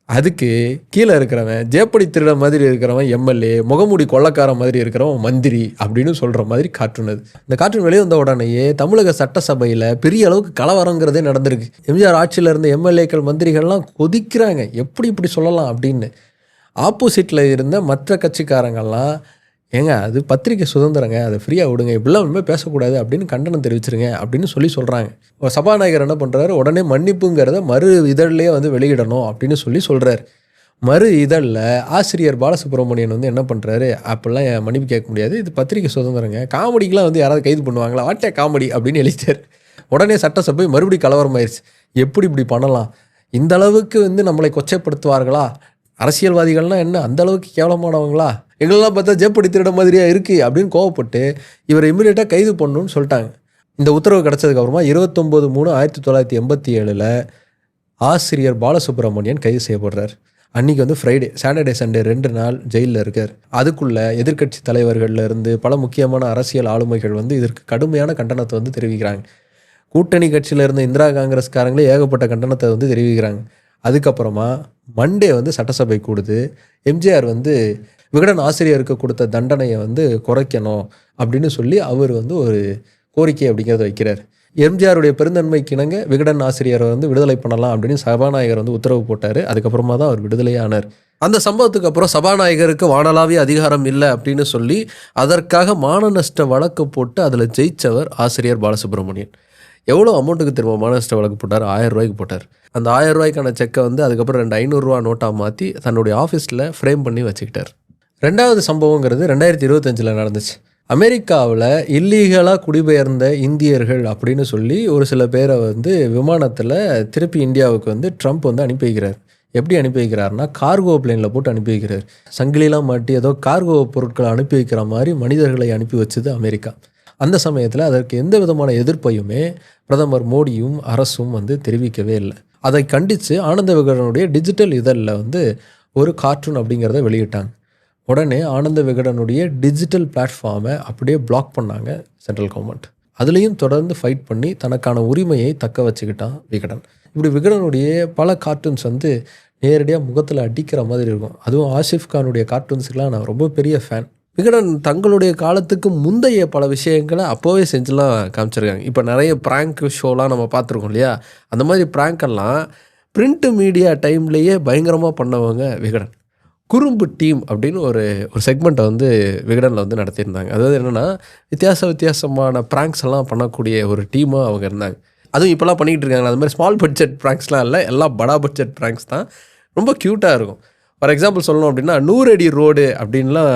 அதுக்கு கீழே இருக்கிறவன் ஜேப்படி திருட மாதிரி இருக்கிறவன் எம்எல்ஏ, முகமூடி கொள்ளக்கார மாதிரி இருக்கிறவன் மந்திரி அப்படின்னு சொல்கிற மாதிரி கார்ட்டூன் அது. இந்த கார்ட்டூன் வெளியே வந்த உடனேயே தமிழக சட்டசபையில் பெரிய அளவுக்கு கலவரங்கிறதே நடந்திருக்கு. எம்ஜிஆர் ஆட்சியில் இருந்த எம்எல்ஏக்கள் மந்திரிகள்லாம் கொதிக்கிறாங்க, எப்படி இப்படி சொல்லலாம் அப்படின்னு. ஆப்போசிட்டில் இருந்த மற்ற கட்சிக்காரங்கள்லாம், ஏங்க அது பத்திரிக்கை சுதந்திரங்க, அதை ஃப்ரீயாக விடுங்க, இப்படிலாம் ஒன்றுமே பேசக்கூடாது அப்படின்னு கண்டனம் தெரிவிச்சிருங்க அப்படின்னு சொல்கிறாங்க. சபாநாயகர் என்ன பண்ணுறாரு, உடனே மன்னிப்புங்கிறத மறு இதழ்லேயே வந்து வெளியிடணும் அப்படின்னு சொல்கிறார். மறு இதழில் ஆசிரியர் பாலசுப்ரமணியன் வந்து என்ன பண்ணுறாரு, அப்படிலாம் மன்னிப்பு கேட்க முடியாது, இது பத்திரிக்கை சுதந்திரங்க, காமெடிக்கெலாம் வந்து யாராவது கைது பண்ணுவாங்களா, வாட்டே காமெடி அப்படின்னு எழுதிட்டார். உடனே சட்டசபை மறுபடியும் கலவரமாயிருச்சு. எப்படி இப்படி பண்ணலாம், இந்த அளவுக்கு வந்து நம்மளை கொச்சைப்படுத்துவார்களா, அரசியல்வாதிகள்னால் என்ன அந்த அளவுக்கு கேவலமானவங்களா, எங்களெல்லாம் பார்த்தா ஜேப்படி திருட மாதிரியா இருக்குது அப்படின்னு கோவப்பட்டு இவரை இம்மிடியேட்டாக கைது பண்ணணும்னு சொல்லிட்டாங்க. இந்த உத்தரவு கிடச்சதுக்கப்புறமா 29/3/1987 ஆசிரியர் பாலசுப்ரமணியன் கைது செய்யப்படுறார். அன்றைக்கி வந்து ஃப்ரைடே, சாட்டர்டே, சண்டே 2 நாள் ஜெயிலில் இருக்கார். அதுக்குள்ளே எதிர்க்கட்சி தலைவர்கள்லேருந்து பல முக்கியமான அரசியல் ஆளுமைகள் வந்து இதற்கு கடுமையான கண்டனத்தை வந்து தெரிவிக்கிறாங்க. கூட்டணி கட்சியில் இருந்த இந்திரா காங்கிரஸ்காரங்களே ஏகப்பட்ட கண்டனத்தை வந்து தெரிவிக்கிறாங்க. அதுக்கப்புறமா மண்டே வந்து சட்டசபை கூடுது. எம்ஜிஆர் வந்து விகடன் ஆசிரியருக்கு கொடுத்த தண்டனையை வந்து குறைக்கணும் அப்படின்னு சொல்லி அவர் வந்து ஒரு கோரிக்கை அப்படிங்கிறத வைக்கிறார். எம்ஜிஆருடைய பெருந்தன்மைக்கு இணங்க விகடன் ஆசிரியரை வந்து விடுதலை பண்ணலாம் அப்படின்னு சபாநாயகர் வந்து உத்தரவு போட்டார். அதுக்கப்புறமா தான் அவர் விடுதலையானார். அந்த சம்பவத்துக்கு அப்புறம் சபாநாயகருக்கு வானளாவிய அதிகாரம் இல்லை அப்படின்னு சொல்லி அதற்காக மான நஷ்ட வழக்கு போட்டு அதில் ஜெயித்தவர் ஆசிரியர் பாலசுப்ரமணியன். எவ்வளோ அமௌண்ட்டுக்கு திரும்ப மான நஷ்ட வழக்கு போட்டார், 1000 ரூபாய்க்கு போட்டார். அந்த 1000 ரூபாய்க்கான செக்கை வந்து அதுக்கப்புறம் 2 500 ரூபா நோட்டாக மாற்றி தன்னுடைய ஆஃபீஸில் ஃப்ரேம் பண்ணி வச்சுக்கிட்டார். 2வது சம்பவங்கிறது 2025 நடந்துச்சு. அமெரிக்காவில் இல்லீகலாக குடிபெயர்ந்த இந்தியர்கள் அப்படின்னு சொல்லி ஒரு சில பேரை வந்து விமானத்தில் திருப்பி இந்தியாவுக்கு வந்து ட்ரம்ப் வந்து அனுப்பி வைக்கிறார். எப்படி அனுப்பி வைக்கிறாருன்னா, கார்கோ பிளேனில் போட்டு அனுப்பி வைக்கிறார். சங்கிலிலாம் மாட்டி ஏதோ கார்கோ பொருட்களை அனுப்பி வைக்கிற மாதிரி மனிதர்களை அனுப்பி வச்சது அமெரிக்கா. அந்த சமயத்தில் அதற்கு எந்த விதமான எதிர்ப்பையுமே பிரதமர் மோடியும் அரசும் வந்து தெரிவிக்கவே இல்லை. அதை கண்டித்து ஆனந்த விகடனுடைய டிஜிட்டல் இதழில் வந்து ஒரு கார்ட்டூன் அப்படிங்கிறத வெளியிட்டாங்க. உடனே ஆனந்த விகடனுடைய டிஜிட்டல் பிளாட்ஃபார்மை அப்படியே பிளாக் பண்ணாங்க சென்ட்ரல் கவர்மெண்ட். அதுலேயும் தொடர்ந்து ஃபைட் பண்ணி தனக்கான உரிமையை தக்க வச்சுக்கிட்டான் விகடன். இப்படி விகடனுடைய பல கார்ட்டூன்ஸ் வந்து நேரடியாக முகத்தில் அடிக்கிற மாதிரி இருக்கும். அதுவும் ஆசிஃப் கானுடைய கார்ட்டூன்ஸுக்கெலாம் நான் ரொம்ப பெரிய ஃபேன். விகடன் தங்களுடைய காலத்துக்கு முந்தைய பல விஷயங்களை அப்போவே செஞ்சுலாம் காமிச்சிருக்காங்க. இப்போ நிறைய ப்ராங்க் ஷோலாம் நம்ம பார்த்துருக்கோம் இல்லையா? அந்த மாதிரி ப்ராங்க்கெல்லாம் பிரிண்ட் மீடியா டைம்லேயே பயங்கரமாக பண்ணவங்க விகடன். குறும்பு டீம் அப்படின்னு ஒரு செக்மெண்ட்டை வந்து விகடனில் வந்து நடத்தியிருந்தாங்க. அதாவது என்னென்னா, வித்தியாசமான ப்ராங்க்ஸ் எல்லாம் பண்ணக்கூடிய ஒரு டீமாக அவங்க இருந்தாங்க. அதுவும் இப்போலாம் பண்ணிக்கிட்டு இருக்காங்க. அது மாதிரி ஸ்மால் பட்ஜெட் ப்ராங்க்ஸ்லாம் இல்லை, எல்லாம் படா பட்ஜெட் ப்ராங்க்ஸ் தான். ரொம்ப க்யூட்டாக இருக்கும். ஃபார் எக்ஸாம்பிள் சொல்லணும் அப்படின்னா, 100 அடி ரோடு அப்படின்லாம்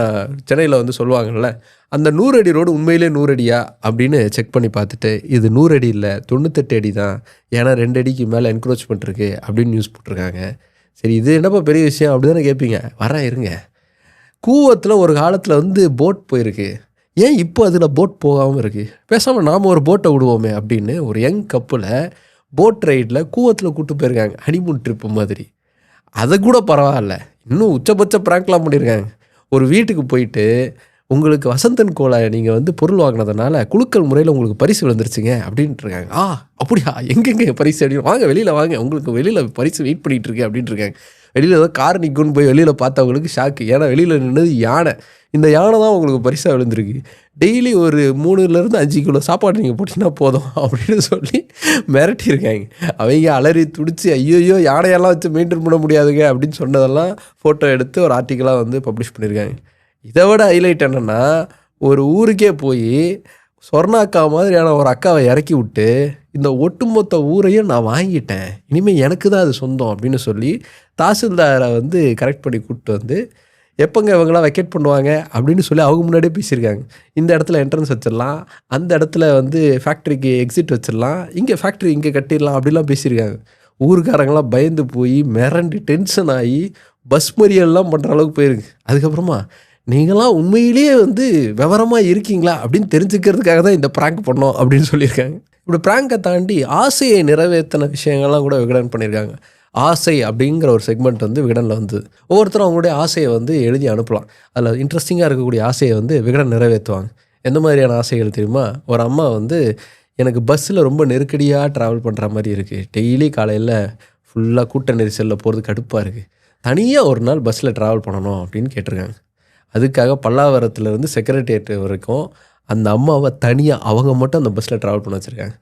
சென்னையில் வந்து சொல்லுவாங்கள்ல, அந்த 100 அடி ரோடு உண்மையிலே 100 அடியா அப்படின்னு செக் பண்ணி பார்த்துட்டு, இது 100 அடி இல்லை 98 அடி தான், ஏன்னா 2 அடிக்கு மேலே என்க்ரோச்மெண்ட் இருக்குது அப்படின்னு நியூஸ் போட்டிருக்காங்க. சரி, இது என்னப்பா பெரிய விஷயம் அப்படி தானே கேட்பீங்க. வரேன் இருங்க. கூவத்தில் ஒரு காலத்தில் வந்து போட் போயிருக்கு, ஏன் இப்போ அதில் போட் போகாமல் இருக்குது, பேசாமல் நாம் ஒரு போட்டை விடுவோமே அப்படின்னு ஒரு யங் கப்பில் போட் ரைடில் கூவத்தில் கூப்பிட்டு போயிருக்காங்க, ஹனிமூன் ட்ரிப்பு மாதிரி. அதை கூட பரவாயில்ல, இன்னும் உச்சபட்ச ப்ராங்க்லாம் பண்ணியிருக்காங்க. ஒரு வீட்டுக்கு போயிட்டு, உங்களுக்கு வசந்தன் கோலை நீங்கள் வந்து பொருள் வாங்கினதுனால குலுக்கல் முறையில் உங்களுக்கு பரிசு விழுந்துருச்சுங்க அப்படின்ட்டு இருக்காங்க. அப்படியா, எங்கெங்கே பரிசு அப்படின்னு, வாங்க வெளியில் வாங்க, உங்களுக்கு வெளியில் பரிசு வெயிட் பண்ணிகிட்டு இருக்கேன் அப்படின்ட்டு இருக்காங்க. வெளியில் ஏதோ கார் நிற்குன்னு போய் வெளியில் பார்த்தவங்களுக்கு ஷாக்கு. ஏன்னா வெளியில் நின்னது யானை. இந்த யானை தான் உங்களுக்கு பரிசாக விழுந்திருக்கு. டெய்லி ஒரு 3லேருந்து 5 கிலோ சாப்பாடு நீங்கள் போட்டிங்கன்னா போதும் அப்படின்னு சொல்லி மிரட்டியிருக்காங்க. அவங்க அலறி துடிச்சு, ஐயோ யானையெல்லாம் வச்சு மெயின்டைன் பண்ண முடியாதுங்க அப்படின்னு சொன்னதெல்லாம் ஃபோட்டோ எடுத்து ஒரு ஆர்டிக்கலாக வந்து பப்ளிஷ் பண்ணியிருக்காங்க. இதை விட ஹைலைட் என்னென்னா, ஒரு ஊருக்கே போய் சொர்ணாக்கா மாதிரியான ஒரு அக்காவை இறக்கி விட்டு, இந்த ஒட்டுமொத்த ஊரையும் நான் வாங்கிட்டேன், இனிமேல் எனக்கு தான் அது சொந்தம் அப்படின்னு சொல்லி தாசில்தாரை வந்து கரெக்ட் பண்ணி கூப்பிட்டு வந்து, எப்போங்க இவங்களாம் வெக்கேட் பண்ணுவாங்க அப்படின்னு சொல்லி அவங்க முன்னாடியே பேசியிருக்காங்க. இந்த இடத்துல என்ட்ரன்ஸ் வச்சிடலாம், அந்த இடத்துல வந்து ஃபேக்ட்ரிக்கு எக்ஸிட் வச்சிடலாம், இங்கே ஃபேக்ட்ரி இங்கே கட்டிடலாம் அப்படிலாம் பேசியிருக்காங்க. ஊருக்காரங்களாம் பயந்து போய் மிரண்டு டென்ஷன் ஆகி பஸ் மறியல்லாம் பண்ணுற அளவுக்கு போயிருக்கு. அதுக்கப்புறமா நீங்களாம் உண்மையிலேயே வந்து விவரமாக இருக்கீங்களா அப்படின்னு தெரிஞ்சுக்கிறதுக்காக தான் இந்த ப்ராங்க் பண்ணோம் அப்படின்னு சொல்லியிருக்காங்க. இப்படி ப்ராங்கை தாண்டி ஆசையை நிறைவேற்றின விஷயங்கள்லாம் கூட விகடன் பண்ணியிருக்காங்க. ஆசை அப்படிங்கிற ஒரு செக்மெண்ட் வந்து விகடனில் வந்தது. ஒவ்வொருத்தரும் அவங்களுடைய ஆசையை வந்து எழுதி அனுப்பலாம். அதில் இன்ட்ரெஸ்டிங்காக இருக்கக்கூடிய ஆசையை வந்து விகடன் நிறைவேற்றுவாங்க. எந்த மாதிரியான ஆசைகள் தெரியுமா? ஒரு அம்மா வந்து, எனக்கு பஸ்ஸில் ரொம்ப நெருக்கடியாக ட்ராவல் பண்ணுற மாதிரி இருக்குது, டெய்லி காலையில் ஃபுல்லாக கூட்ட நெரிசலில் போகிறது கடுப்பாக இருக்குது, தனியாக ஒரு நாள் பஸ்ஸில் ட்ராவல் பண்ணணும் அப்படின்னு கேட்டிருக்காங்க. அதுக்காக பல்லாவரத்துலேருந்து செக்ரட்டேரியட் வரைக்கும் அந்த அம்மாவை தனியாக அவங்க மட்டும் அந்த பஸ்ஸில் ட்ராவல் பண்ண வச்சுருக்காங்க.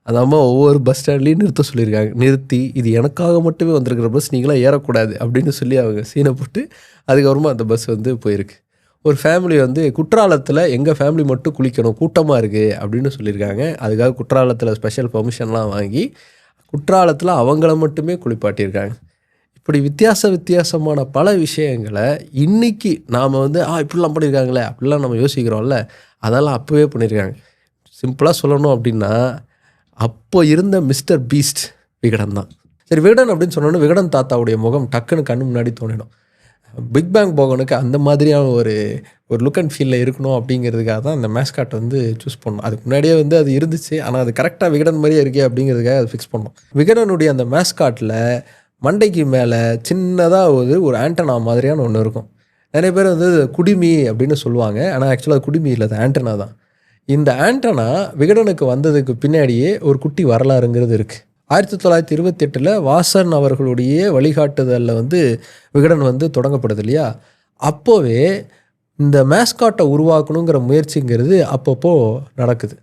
அந்த அம்மா ஒவ்வொரு பஸ் ஸ்டாண்ட்லேயும் நிறுத்த சொல்லியிருக்காங்க. நிறுத்தி, இது எனக்காக மட்டுமே வந்திருக்கிற பஸ், நீங்களாம் ஏறக்கூடாது அப்படின்னு சொல்லி அவங்க சீனை போட்டு அதுக்கப்புறமா அந்த பஸ் வந்து போயிருக்கு. ஒரு ஃபேமிலி வந்து குற்றாலத்தில் எங்கள் ஃபேமிலி மட்டும் குளிக்கணும், கூட்டமாக இருக்குது அப்படின்னு சொல்லியிருக்காங்க. அதுக்காக குற்றாலத்தில் ஸ்பெஷல் பெர்மிஷன்லாம் வாங்கி குற்றாலத்தில் அவங்கள மட்டுமே குளிப்பாட்டியிருக்காங்க. இப்படி வித்தியாசமான பல விஷயங்களை இன்றைக்கி நாம் வந்து இப்படிலாம் பண்ணியிருக்காங்களே அப்படிலாம் நம்ம யோசிக்கிறோம்ல, அதெல்லாம் அப்போவே பண்ணியிருக்காங்க. சிம்பிளாக சொல்லணும் அப்படின்னா, அப்போ இருந்த மிஸ்டர் பீஸ்ட் விகடன் தான். சரி, விகடன் அப்படின்னு சொன்னோன்னா விகடன் தாத்தாவுடைய முகம் டக்குன்னு கண்ணு முன்னாடி தோணிடும். பிக் பேங் போகனுக்கு அந்த மாதிரியான ஒரு லுக் அண்ட் ஃபீலில் இருக்கணும் அப்படிங்கிறதுக்காக தான் அந்த மேஸ்காட் வந்து சூஸ் பண்ணோம். அதுக்கு முன்னாடியே வந்து அது இருந்துச்சு, ஆனால் அது கரெக்டாக விகடன் மாதிரியே இருக்கே அப்படிங்கிறதுக்காக அது ஃபிக்ஸ் பண்ணோம். விகடனுடைய அந்த மேஸ்காட்டில் மண்டைக்கு மேலே சின்னதாக ஒரு ஆண்டனா மாதிரியான ஒன்று இருக்கும். நிறைய பேர் வந்து குடிமி அப்படின்னு சொல்லுவாங்க, ஆனால் ஆக்சுவலாக குடிமி இல்லை, அது ஆண்டனா தான். இந்த ஆண்டனா விகடனுக்கு வந்ததுக்கு பின்னாடியே ஒரு குட்டி வரலாறுங்கிறது இருக்குது. 1928 வாசன் அவர்களுடைய வழிகாட்டுதலில் வந்து விகடன் வந்து தொடங்கப்படுது இல்லையா? அப்போவே இந்த மேஸ்காட்டை உருவாக்கணுங்கிற முயற்சிங்கிறது அப்பப்போ நடக்குது.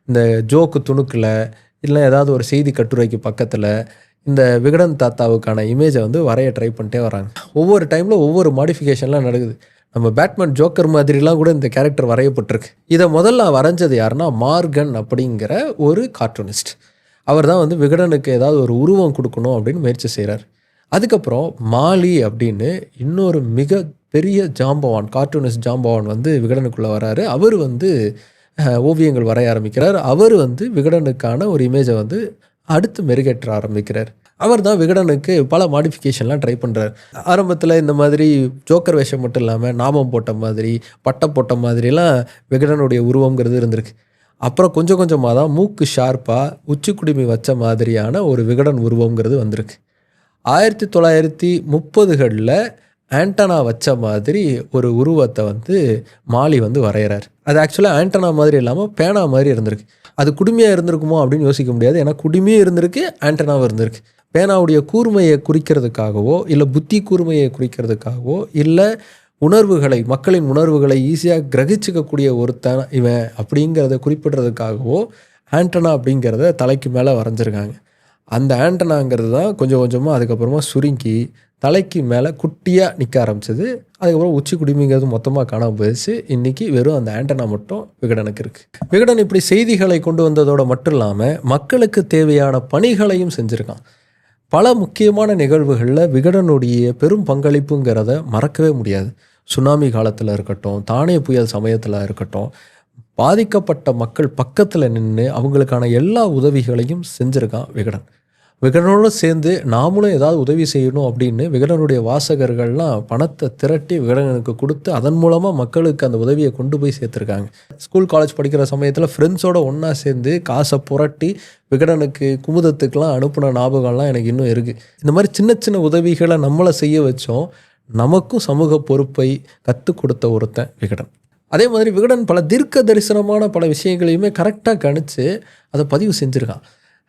இந்த ஜோக்கு துணுக்கில் இல்லை ஏதாவது ஒரு செய்தி கட்டுரைக்கு பக்கத்தில் இந்த விகடன் தாத்தாவுக்கான இமேஜை வந்து வரைய ட்ரை பண்ணிட்டே வராங்க. ஒவ்வொரு டைமில் ஒவ்வொரு மாடிஃபிகேஷன்லாம் நடக்குது. நம்ம பேட்மேன் ஜோக்கர் மாதிரிலாம் கூட இந்த கேரக்டர் வரையப்பட்டிருக்கு. இதை முதல்ல வரைஞ்சது யாருன்னா மார்கன் அப்படிங்கிற ஒரு கார்ட்டூனிஸ்ட். அவர் தான் வந்து விகடனுக்கு ஏதாவது ஒரு உருவம் கொடுக்கணும் அப்படின்னு முயற்சி செய்கிறார். அதுக்கப்புறம் மாலி அப்படின்னு இன்னொரு மிக பெரிய ஜாம்பவான், கார்ட்டூனிஸ்ட் ஜாம்பவான் வந்து விகடனுக்குள்ளே வராரு. அவர் வந்து ஓவியங்கள் வரைய ஆரம்பிக்கிறார். அவர் வந்து விகடனுக்கான ஒரு இமேஜை வந்து அடுத்து மெருகேற்ற ஆரம்பிக்கிறார். அவர் தான் விகடனுக்கு பல மாடிஃபிகேஷன்லாம் ட்ரை பண்ணுறார். ஆரம்பத்தில் இந்த மாதிரி ஜோக்கர் வேஷம் மட்டும் இல்லாமல் நாமம் போட்ட மாதிரி, பட்டம் போட்ட மாதிரிலாம் விகடனுடைய உருவங்கிறது இருந்திருக்கு. அப்புறம் கொஞ்சம் கொஞ்சமாக தான் மூக்கு ஷார்ப்பாக உச்சி குடுமி வச்ச மாதிரியான ஒரு விகடன் உருவங்கிறது வந்திருக்கு. 1930களில் ஆண்டனா வச்ச மாதிரி ஒரு உருவத்தை வந்து மாலி வந்து வரைகிறார். அது ஆக்சுவலாக ஆண்டனா மாதிரி இல்லாமல் பேனா மாதிரி இருந்திருக்கு. அது குடுமையாக இருந்திருக்குமோ அப்படின்னு யோசிக்க முடியாது. ஏன்னா குடுமையும் இருந்திருக்கு, ஆண்டனாவும் இருந்திருக்கு. பேனாவுடைய கூர்மையை குறிக்கிறதுக்காகவோ, இல்லை புத்தி கூர்மையை குறிக்கிறதுக்காகவோ, இல்லை மக்களின் உணர்வுகளை ஈஸியாக கிரகிச்சிக்கக்கூடிய ஒருத்தன் இவன் அப்படிங்கிறத குறிப்பிடுறதுக்காகவோ ஆண்டனா அப்படிங்கிறத தலைக்கு மேலே வரைஞ்சிருக்காங்க. அந்த ஆண்டனாங்கிறது தான் கொஞ்சம் கொஞ்சமாக அதுக்கப்புறமா சுருங்கி தலைக்கு மேலே குட்டியாக நிற்க ஆரம்பிச்சது. அதுக்கப்புறம் உச்சி குடுமிங்கிறது மொத்தமாக காணாமல் போயிடுச்சு. இன்றைக்கி வெறும் அந்த ஆண்டனா மட்டும் விகடனுக்கு இருக்குது. விகடன் இப்படி செய்திகளை கொண்டு வந்ததோடு மட்டும் இல்லாமல் மக்களுக்கு தேவையான பணிகளையும் செஞ்சுருக்கான். பல முக்கியமான நிகழ்வுகளில் விகடனுடைய பெரும் பங்களிப்புங்கிறத மறக்கவே முடியாது. சுனாமி காலத்தில் இருக்கட்டும், தானே புயல் சமயத்தில் இருக்கட்டும், பாதிக்கப்பட்ட மக்கள் பக்கத்தில் நின்று அவங்களுக்கான எல்லா உதவிகளையும் செஞ்சுருக்கான் விகடன். விகடனோடு சேர்ந்து நாமளும் ஏதாவது உதவி செய்யணும் அப்படின்னு விகடனுடைய வாசகர்கள்லாம் பணத்தை திரட்டி விகடனுக்கு கொடுத்து அதன் மூலமாக மக்களுக்கு அந்த உதவியை கொண்டு போய் சேர்த்துருக்காங்க. ஸ்கூல் காலேஜ் படிக்கிற சமயத்தில் ஃப்ரெண்ட்ஸோடு ஒன்றா சேர்ந்து காசை புரட்டி விகடனுக்கு குமுதத்துக்கெலாம் அனுப்பின ஞாபகம்லாம் எனக்கு இன்னும் இருக்குது. இந்த மாதிரி சின்ன சின்ன உதவிகளை நம்மளை செய்ய வச்சோம். நமக்கும் சமூக பொறுப்பை கற்றுக் கொடுத்த ஒருத்தன் விகடன். அதே மாதிரி விகடன் பல தீர்க்க தரிசனமான பல விஷயங்களையுமே கரெக்டாக கணிச்சு அதை பதிவு செஞ்சுருக்கான்.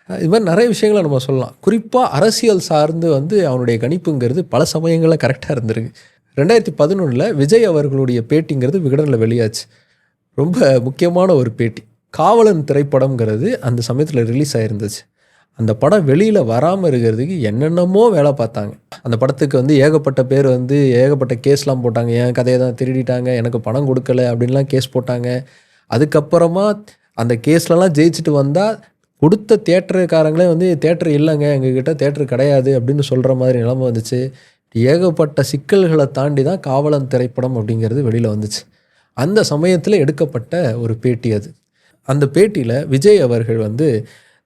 இது மாதிரி நிறைய விஷயங்களை நம்ம சொல்லலாம். குறிப்பாக அரசியல் சார்ந்து வந்து அவனுடைய கணிப்புங்கிறது பல சமயங்களில் கரெக்டாக இருந்திருக்கு. 2011 விஜய் அவர்களுடைய பேட்டிங்கிறது விகடனில் வெளியாச்சு. ரொம்ப முக்கியமான ஒரு பேட்டி. காவலன் திரைப்படம்ங்கிறது அந்த சமயத்தில் ரிலீஸ் ஆகிருந்துச்சு. அந்த படம் வெளியில் வராமல் இருக்கிறதுக்கு என்னென்னமோ வேலை பார்த்தாங்க. அந்த படத்துக்கு வந்து ஏகப்பட்ட பேர் வந்து ஏகப்பட்ட கேஸ்லாம் போட்டாங்க. என் கதையை தான் திருடிட்டாங்க, எனக்கு பணம் கொடுக்கல அப்படின்லாம் கேஸ் போட்டாங்க. அதுக்கப்புறமா அந்த கேஸ்லலாம் ஜெயிச்சுட்டு வந்தால் கொடுத்த தேட்டருக்காரங்களே வந்து தேட்டர் இல்லைங்க, எங்ககிட்ட தேட்டர் கிடையாது அப்படின்னு சொல்கிற மாதிரி நிலைமை வந்துச்சு. ஏகப்பட்ட சிக்கல்களை தாண்டி தான் காவலன் திரைப்படம் அப்படிங்கிறது வெளியில் வந்துச்சு. அந்த சமயத்தில் எடுக்கப்பட்ட ஒரு பேட்டி அது. அந்த பேட்டியில் விஜய் அவர்கள் வந்து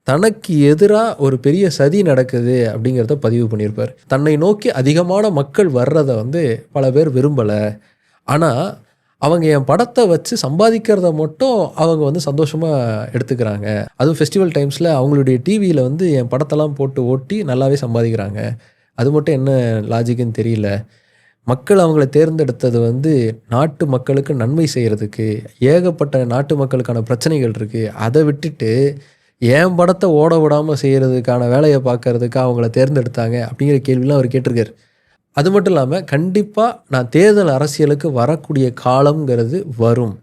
தனக்கு எதிராக ஒரு பெரிய சதி நடக்குது அப்படிங்கிறத பதிவு பண்ணியிருப்பார். தன்னை நோக்கி அதிகமான மக்கள் வர்றதை வந்து பல பேர் விரும்பலை, ஆனால் அவங்க என் படத்தை வச்சு சம்பாதிக்கிறத மட்டும் அவங்க வந்து சந்தோஷமாக எடுத்துக்கிறாங்க. அதுவும் ஃபெஸ்டிவல் டைம்ஸில் அவங்களுடைய டிவியில் வந்து என் படத்தெல்லாம் போட்டு ஓட்டி நல்லாவே சம்பாதிக்கிறாங்க. அது மட்டும் என்ன லாஜிக்குன்னு தெரியல. மக்கள் அவங்கள தேர்ந்தெடுத்தது வந்து நாட்டு மக்களுக்கு நன்மை செய்கிறதுக்கு. ஏகப்பட்ட நாட்டு மக்களுக்கான பிரச்சனைகள் இருக்குது. அதை விட்டுட்டு என் படத்தை ஓட விடாமல் செய்கிறதுக்கான வேலையை பார்க்கறதுக்கு அவங்கள தேர்ந்தெடுத்தாங்க அப்படிங்கிற கேள்விலாம் அவர் கேட்டிருக்காரு. அது மட்டும் இல்லாமல் கண்டிப்பாக நான் தேர்தல் அரசியலுக்கு வரக்கூடிய காலங்கிறது வரும்.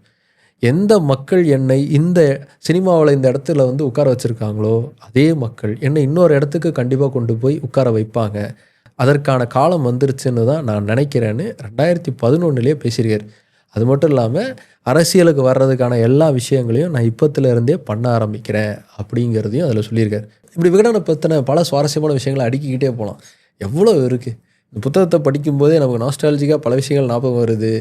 எந்த மக்கள் என்னை இந்த சினிமாவில் இந்த இடத்துல வந்து உட்கார வச்சுருக்காங்களோ அதே மக்கள் என்னை இன்னொரு இடத்துக்கு கண்டிப்பாக கொண்டு போய் உட்கார வைப்பாங்க. அதற்கான காலம் வந்துருச்சுன்னு தான் நான் நினைக்கிறேன்னு 2011 பேசியிருக்கார். அது மட்டும் இல்லாமல் அரசியலுக்கு வர்றதுக்கான எல்லா விஷயங்களையும் நான் இப்போத்துலேருந்தே பண்ண ஆரம்பிக்கிறேன் அப்படிங்கிறதையும் அதில் சொல்லியிருக்காரு. இப்படி விகடனை பற்றின பல சுவாரஸ்யமான விஷயங்களை அடுக்கிக்கிட்டே போகலாம். எவ்வளோ இருக்குது. இந்த புத்தகத்தை படிக்கும்போதே நமக்கு நாஸ்டாலஜிக்காக பல விஷயங்கள் ஞாபகம் வருது.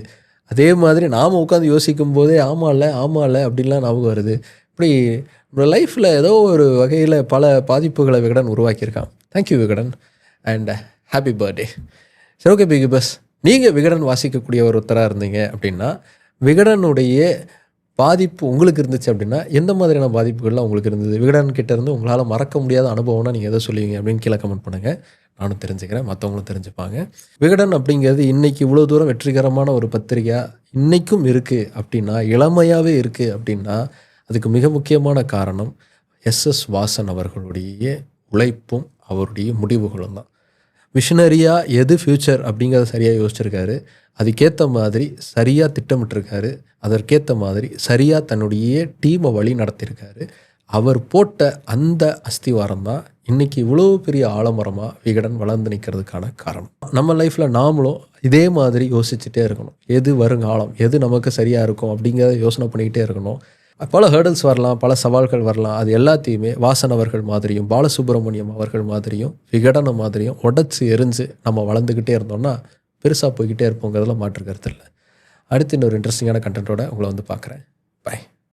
அதே மாதிரி நாம் உட்காந்து யோசிக்கும் போதே ஆமாம்ல அப்படின்லாம் ஞாபகம் வருது. இப்படி நம்ம லைஃப்பில் ஏதோ ஒரு வகையில் பல பாதிப்புகளை விகடன் உருவாக்கியிருக்கான். Thank you Vikatan and happy birthday. சரி, ஓகே பிக் பஸ், நீங்கள் விகடன் வாசிக்கக்கூடிய ஒருத்தராக இருந்தீங்க அப்படின்னா விகடனுடைய பாதிப்பு உங்களுக்கு இருந்துச்சு அப்படின்னா எந்த மாதிரியான பாதிப்புகள்லாம் உங்களுக்கு இருந்தது? விகடன் கிட்டே இருந்து உங்களால் மறக்க முடியாத அனுபவம்னா நீங்கள் எதை சொல்லுவீங்க அப்படின்னு கீழே கமெண்ட் பண்ணுங்கள். நானும் தெரிஞ்சுக்கிறேன், மற்றவங்களும் தெரிஞ்சுப்பாங்க. விகடன் அப்படிங்கிறது இன்றைக்கி இவ்வளோ தூரம் வெற்றிகரமான ஒரு பத்திரிகையாக இன்றைக்கும் இருக்குது அப்படின்னா, இளமையாகவே இருக்குது அப்படின்னா அதுக்கு மிக முக்கியமான காரணம் எஸ்எஸ் வாசன் அவர்களுடைய உழைப்பும் அவருடைய முடிவுகளும் தான். விஷனரியாக எது ஃப்யூச்சர் அப்படிங்கிறத சரியாக யோசிச்சிருக்காரு. அதுக்கேற்ற மாதிரி சரியாக திட்டமிட்டிருக்காரு. அதற்கேற்ற மாதிரி சரியாக தன்னுடைய டீமை வழி நடத்தியிருக்காரு. அவர் போட்ட அந்த அஸ்திவாரம் தான் இன்றைக்கி இவ்வளோ பெரிய ஆலமரமாக விகடன் வளர்ந்து நிற்கிறதுக்கான காரணம். நம்ம லைஃப்பில் நாமளும் இதே மாதிரி யோசிச்சுட்டே இருக்கணும். எது வருங்காலம், எது நமக்கு சரியாக இருக்கும் அப்படிங்கிறத யோசனை பண்ணிக்கிட்டே இருக்கணும். பல ஹேர்டல்ஸ் வரலாம், பல சவால்கள் வரலாம். அது எல்லாத்தையுமே வாசன் அவர்கள் மாதிரியும், பாலசுப்ரமணியம் அவர்கள் மாதிரியும், விகடனம் மாதிரியும் உடச்சி எரிஞ்சு நம்ம வளர்ந்துக்கிட்டே இருந்தோம்னா பெருசாக போய்கிட்டே இருப்போங்கிறதுல மாற்று கருத்து இல்லை. அடுத்து இன்னொரு இன்ட்ரெஸ்டிங்கான கண்டென்ட்டோட உங்களை வந்து பார்க்குறேன். பை.